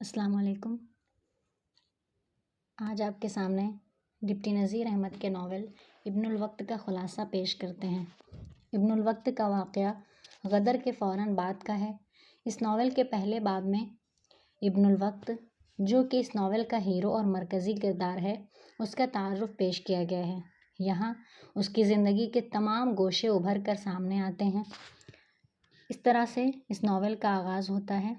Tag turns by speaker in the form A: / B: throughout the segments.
A: السلام علیکم۔ آج آپ کے سامنے ڈپٹی نذیر احمد کے ناول ابن الوقت کا خلاصہ پیش کرتے ہیں۔ ابن الوقت کا واقعہ غدر کے فوراً بعد کا ہے۔ اس ناول کے پہلے باب میں ابن الوقت، جو کہ اس ناول کا ہیرو اور مرکزی کردار ہے، اس کا تعارف پیش کیا گیا ہے۔ یہاں اس کی زندگی کے تمام گوشے ابھر کر سامنے آتے ہیں۔ اس طرح سے اس ناول کا آغاز ہوتا ہے۔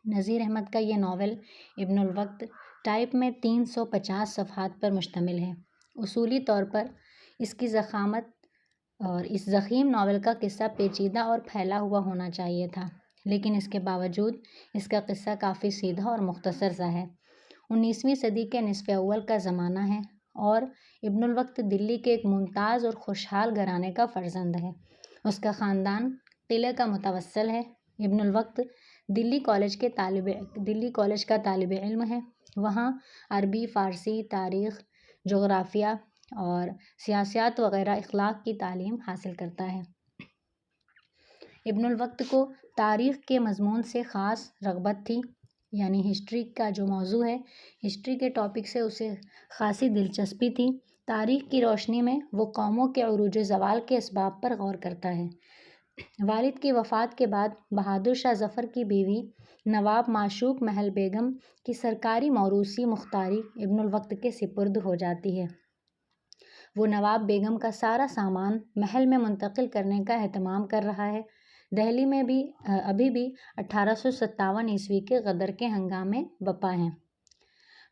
A: نذیر احمد کا یہ ناول ابن الوقت ٹائپ میں 350 صفحات پر مشتمل ہے۔ اصولی طور پر اس کی ضخامت اور اس ضخیم ناول کا قصہ پیچیدہ اور پھیلا ہوا ہونا چاہیے تھا، لیکن اس کے باوجود اس کا قصہ کافی سیدھا اور مختصر سا ہے۔ 19ویں صدی کے نصف اول کا زمانہ ہے اور ابن الوقت دلی کے ایک ممتاز اور خوشحال گھرانے کا فرزند ہے۔ اس کا خاندان قلعے کا متوسل ہے۔ ابن الوقت دلی کالج کا طالب علم ہے۔ وہاں عربی، فارسی، تاریخ، جغرافیہ اور سیاست وغیرہ اخلاق کی تعلیم حاصل کرتا ہے۔ ابن الوقت کو تاریخ کے مضمون سے خاص رغبت تھی، یعنی ہسٹری کا جو موضوع ہے، ہسٹری کے ٹاپک سے اسے خاصی دلچسپی تھی۔ تاریخ کی روشنی میں وہ قوموں کے عروج و زوال کے اسباب پر غور کرتا ہے۔ والد کی وفات کے بعد بہادر شاہ ظفر کی بیوی نواب معشوق محل بیگم کی سرکاری موروثی مختاری ابن الوقت کے سپرد ہو جاتی ہے۔ وہ نواب بیگم کا سارا سامان محل میں منتقل کرنے کا اہتمام کر رہا ہے۔ دہلی میں بھی ابھی بھی 1857 کے غدر کے ہنگامے بپا ہیں۔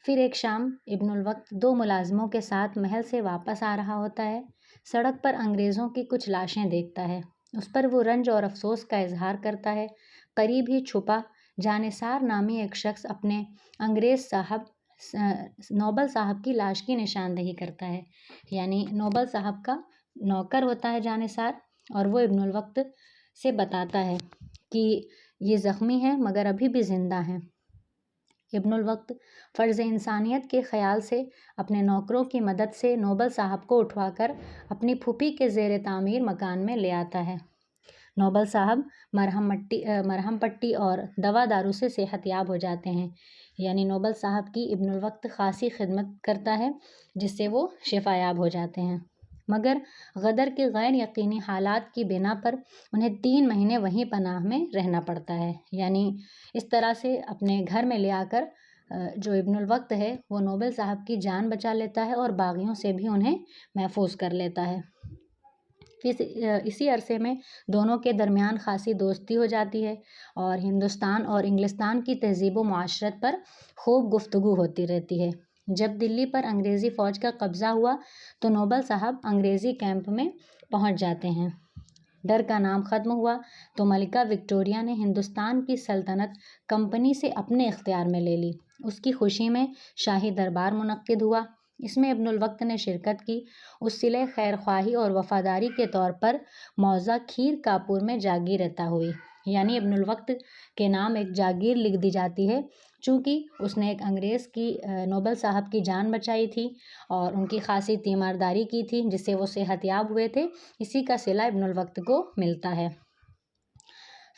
A: پھر ایک شام ابن الوقت 2 ملازموں کے ساتھ محل سے واپس آ رہا ہوتا ہے۔ سڑک پر انگریزوں کی کچھ لاشیں دیکھتا ہے۔ اس پر وہ رنج اور افسوس کا اظہار کرتا ہے۔ قریب ہی چھپا جانثار نامی ایک شخص اپنے انگریز صاحب نوبل صاحب کی لاش کی نشاندہی کرتا ہے، یعنی نوبل صاحب کا نوکر ہوتا ہے جانثار، اور وہ ابن الوقت سے بتاتا ہے کہ یہ زخمی ہے مگر ابھی بھی زندہ ہیں۔ ابن الوقت فرض انسانیت کے خیال سے اپنے نوکروں کی مدد سے نوبل صاحب کو اٹھوا کر اپنی پھوپھی کے زیر تعمیر مکان میں لے آتا ہے۔ نوبل صاحب مرہم پٹی اور دوا دارو سے صحت یاب ہو جاتے ہیں، یعنی نوبل صاحب کی ابن الوقت خاصی خدمت کرتا ہے جس سے وہ شفا یاب ہو جاتے ہیں، مگر غدر کے غیر یقینی حالات کی بنا پر انہیں 3 مہینے وہیں پناہ میں رہنا پڑتا ہے۔ یعنی اس طرح سے اپنے گھر میں لے آ کر جو ابن الوقت ہے وہ نوبل صاحب کی جان بچا لیتا ہے اور باغیوں سے بھی انہیں محفوظ کر لیتا ہے۔ اسی عرصے میں دونوں کے درمیان خاصی دوستی ہو جاتی ہے اور ہندوستان اور انگلستان کی تہذیب و معاشرت پر خوب گفتگو ہوتی رہتی ہے۔ جب دلی پر انگریزی فوج کا قبضہ ہوا تو نوبل صاحب انگریزی کیمپ میں پہنچ جاتے ہیں۔ ڈر کا نام ختم ہوا تو ملکہ وکٹوریہ نے ہندوستان کی سلطنت کمپنی سے اپنے اختیار میں لے لی۔ اس کی خوشی میں شاہی دربار منعقد ہوا۔ اس میں ابن الوقت نے شرکت کی۔ اس صلہ خیر خواہی اور وفاداری کے طور پر موضع کھیر کاپور میں جاگیر عطا ہوئی، یعنی ابن الوقت کے نام ایک جاگیر لکھ دی جاتی ہے، چونکہ اس نے ایک انگریز کی نوبل صاحب کی جان بچائی تھی اور ان کی خاصی تیمارداری کی تھی جس سے وہ صحت یاب ہوئے تھے۔ اسی کا صلہ ابن الوقت کو ملتا ہے۔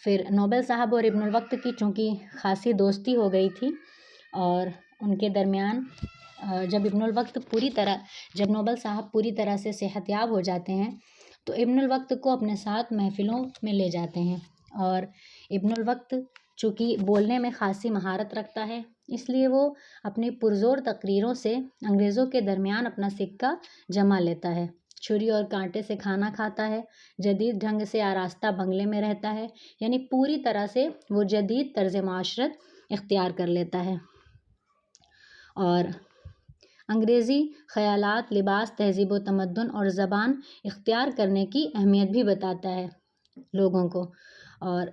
A: پھر نوبل صاحب اور ابن الوقت کی چونکہ خاصی دوستی ہو گئی تھی اور ان کے درمیان جب نوبل صاحب پوری طرح سے صحت یاب ہو جاتے ہیں تو ابن الوقت کو اپنے ساتھ محفلوں میں لے جاتے ہیں، اور ابن الوقت چونکہ بولنے میں خاصی مہارت رکھتا ہے اس لیے وہ اپنی پرزور تقریروں سے انگریزوں کے درمیان اپنا سکہ جما لیتا ہے۔ چھری اور کانٹے سے کھانا کھاتا ہے، جدید ڈھنگ سے آراستہ بنگلے میں رہتا ہے، یعنی پوری طرح سے وہ جدید طرز معاشرت اختیار کر لیتا ہے اور انگریزی خیالات، لباس، تہذیب و تمدن اور زبان اختیار کرنے کی اہمیت بھی بتاتا ہے لوگوں کو۔ اور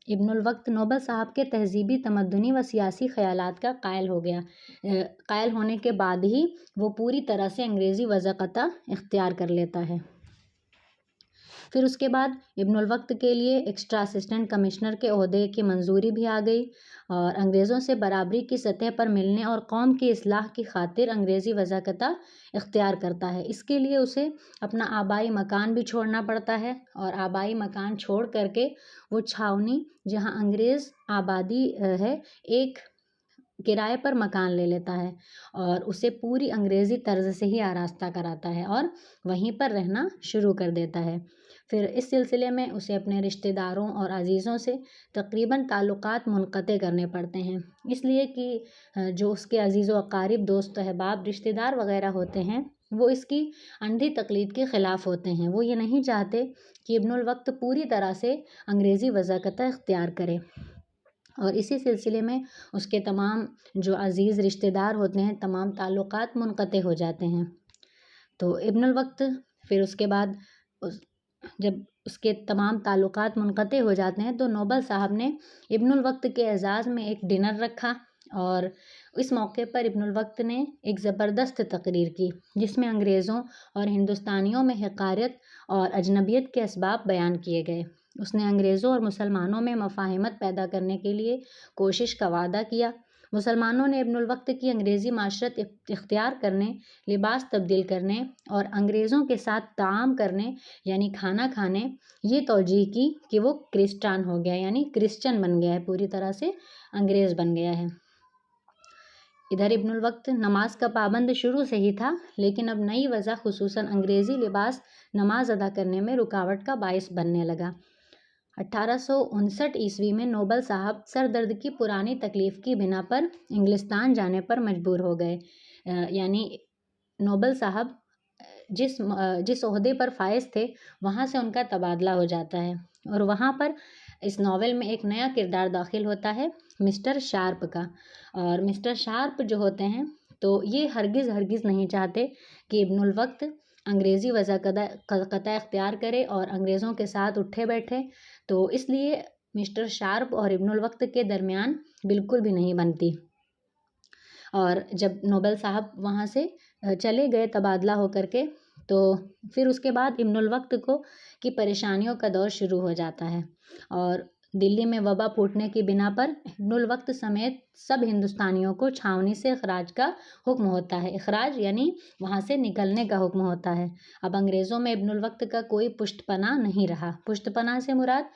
A: ابن الوقت نوبل صاحب کے تہذیبی، تمدنی و سیاسی خیالات کا قائل ہونے کے بعد ہی وہ پوری طرح سے انگریزی وضع اختیار کر لیتا ہے۔ پھر اس کے بعد ابن الوقت کے لیے ایکسٹرا اسسٹنٹ کمشنر کے عہدے کی منظوری بھی آ گئی اور انگریزوں سے برابری کی سطح پر ملنے اور قوم کی اصلاح کی خاطر انگریزی وضاحت اختیار کرتا ہے۔ اس کے لیے اسے اپنا آبائی مکان بھی چھوڑنا پڑتا ہے اور آبائی مکان چھوڑ کر کے وہ چھاؤنی جہاں انگریز آبادی ہے ایک کرائے پر مکان لے لیتا ہے اور اسے پوری انگریزی طرز سے ہی آراستہ کراتا ہے اور وہیں پر رہنا شروع کر دیتا ہے۔ پھر اس سلسلے میں اسے اپنے رشتہ داروں اور عزیزوں سے تقریباً تعلقات منقطع کرنے پڑتے ہیں، اس لیے کہ جو اس کے عزیز و اقارب دوست احباب رشتہ دار وغیرہ ہوتے ہیں وہ اس کی اندھی تقلید کے خلاف ہوتے ہیں۔ وہ یہ نہیں چاہتے کہ ابن الوقت پوری طرح سے انگریزی وضاحت اختیار کرے اور اسی سلسلے میں اس کے تمام جو عزیز رشتہ دار ہوتے ہیں تمام تعلقات منقطع ہو جاتے ہیں۔ تو ابن الوقت پھر اس کے بعد جب اس کے تمام تعلقات منقطع ہو جاتے ہیں تو نوبل صاحب نے ابن الوقت کے اعزاز میں ایک ڈنر رکھا اور اس موقع پر ابن الوقت نے ایک زبردست تقریر کی جس میں انگریزوں اور ہندوستانیوں میں حقارت اور اجنبیت کے اسباب بیان کیے گئے۔ اس نے انگریزوں اور مسلمانوں میں مفاہمت پیدا کرنے کے لیے کوشش کا وعدہ کیا۔ مسلمانوں نے ابن الوقت کی انگریزی معاشرت اختیار کرنے، لباس تبدیل کرنے اور انگریزوں کے ساتھ طعام کرنے یعنی کھانا کھانے یہ توجیہ کی کہ وہ کرسچن ہو گیا یعنی کرسچن بن گیا ہے، پوری طرح سے انگریز بن گیا ہے۔ ادھر ابن الوقت نماز کا پابند شروع سے ہی تھا لیکن اب نئی وضع خصوصاً انگریزی لباس نماز ادا کرنے میں رکاوٹ کا باعث بننے لگا۔ 1859 عیسوی میں نوبل صاحب سر درد کی پرانی تکلیف کی بنا پر انگلستان جانے پر مجبور ہو گئے، یعنی نوبل صاحب جس عہدے پر فائز تھے وہاں سے ان کا تبادلہ ہو جاتا ہے اور وہاں پر اس ناول میں ایک نیا کردار داخل ہوتا ہے مسٹر شارپ کا، اور مسٹر شارپ جو ہوتے ہیں تو یہ ہرگز نہیں چاہتے کہ ابن الوقت انگریزی وضاحت اختیار کرے اور انگریزوں کے ساتھ اٹھے بیٹھے، تو اس لیے مسٹر شارپ اور ابن الوقت کے درمیان بالکل بھی نہیں بنتی۔ اور جب نوبل صاحب وہاں سے چلے گئے تبادلہ ہو کر کے تو پھر اس کے بعد ابن الوقت کی پریشانیوں کا دور شروع ہو جاتا ہے اور دلی میں وبا پھوٹنے کی بنا پر ابن الوقت سمیت سب ہندوستانیوں کو چھاؤنی سے اخراج کا حکم ہوتا ہے۔ اخراج یعنی وہاں سے نکلنے کا حکم ہوتا ہے۔ اب انگریزوں میں ابن الوقت کا کوئی پشت پناہ نہیں رہا۔ پشت پناہ سے مراد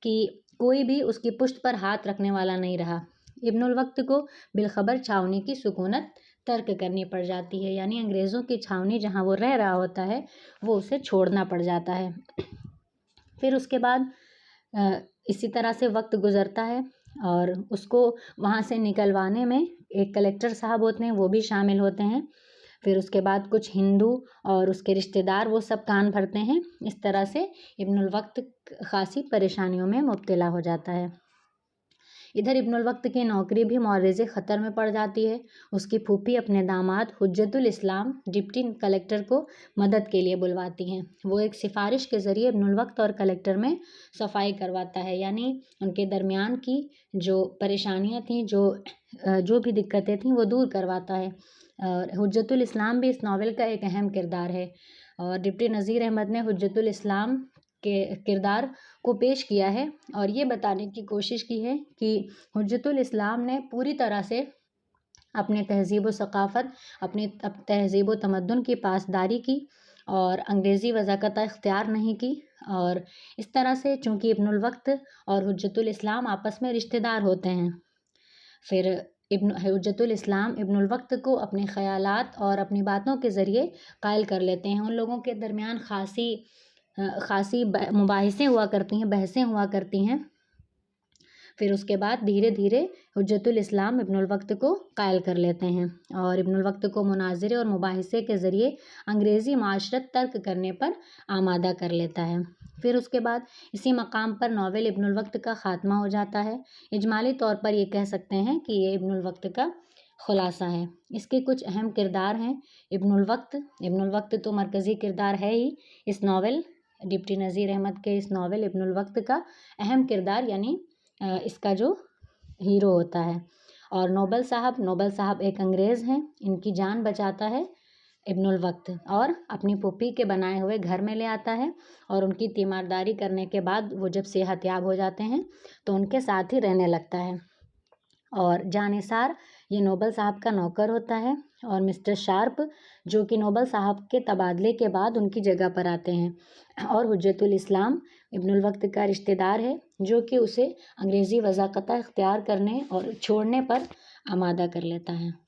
A: کہ کوئی بھی اس کی پشت پر ہاتھ رکھنے والا نہیں رہا۔ ابن الوقت کو بالخبر چھاؤنی کی سکونت ترک کرنی پڑ جاتی ہے، یعنی انگریزوں کی چھاؤنی جہاں وہ رہ رہا ہوتا ہے وہ اسے چھوڑنا پڑ جاتا ہے۔ پھر اس کے بعد اسی طرح سے وقت گزرتا ہے اور اس کو وہاں سے نکلوانے میں ایک کلیکٹر صاحب ہوتے ہیں وہ بھی شامل ہوتے ہیں۔ پھر اس کے بعد کچھ ہندو اور اس کے رشتہ دار وہ سب کان بھرتے ہیں۔ اس طرح سے ابن الوقت خاصی پریشانیوں میں مبتلا ہو جاتا ہے۔ ادھر ابن الوقت کی نوکری بھی معرض خطر میں پڑ جاتی ہے۔ اس کی پھوپھی اپنے داماد حجت الاسلام ڈپٹی کلیکٹر کو مدد کے لیے بلواتی ہیں۔ وہ ایک سفارش کے ذریعے ابن الوقت اور کلیکٹر میں صفائی کرواتا ہے، یعنی ان کے درمیان کی جو پریشانیاں تھیں جو بھی دقتیں تھیں وہ دور کرواتا ہے۔ اور حجت الاسلام بھی اس ناول کا ایک اہم کردار ہے اور ڈپٹی نذیر احمد نے حجت الاسلام کے کردار کو پیش کیا ہے اور یہ بتانے کی کوشش کی ہے کہ حجت الاسلام نے پوری طرح سے اپنے تہذیب و ثقافت، اپنی تہذیب و تمدن کی پاسداری کی اور انگریزی وضاحت اختیار نہیں کی، اور اس طرح سے چونکہ ابن الوقت اور حجت الاسلام آپس میں رشتہ دار ہوتے ہیں، پھر حجت الاسلام ابن الوقت کو اپنے خیالات اور اپنی باتوں کے ذریعے قائل کر لیتے ہیں۔ ان لوگوں کے درمیان خاصی مباحثیں ہوا کرتی ہیں، بحثیں ہوا کرتی ہیں۔ پھر اس کے بعد دھیرے دھیرے حجت الاسلام ابن الوقت کو قائل کر لیتے ہیں اور ابن الوقت کو مناظرے اور مباحثے کے ذریعے انگریزی معاشرت ترک کرنے پر آمادہ کر لیتا ہے۔ پھر اس کے بعد اسی مقام پر ناول ابن الوقت کا خاتمہ ہو جاتا ہے۔ اجمالی طور پر یہ کہہ سکتے ہیں کہ یہ ابن الوقت کا خلاصہ ہے۔ اس کے کچھ اہم کردار ہیں۔ ابن الوقت تو مرکزی کردار ہے ہی اس ناول، ڈپٹی نذیر احمد کے اس ناول ابن الوقت کا اہم کردار یعنی اس کا جو ہیرو ہوتا ہے، اور نوبل صاحب ایک انگریز ہیں، ان کی جان بچاتا ہے ابن الوقت اور اپنی پھوپھی کے بنائے ہوئے گھر میں لے آتا ہے اور ان کی تیمارداری کرنے کے بعد وہ جب صحت یاب ہو جاتے ہیں تو ان کے ساتھ ہی رہنے لگتا ہے۔ اور جانثار یہ نوبل صاحب کا نوکر ہوتا ہے اور مسٹر شارپ جو کہ نوبل صاحب کے تبادلے کے بعد ان کی جگہ پر آتے ہیں اور حجت الاسلام ابن الوقت کا رشتہ دار ہے جو کہ اسے انگریزی وضاقتہ اختیار کرنے اور چھوڑنے پر آمادہ کر لیتا ہے۔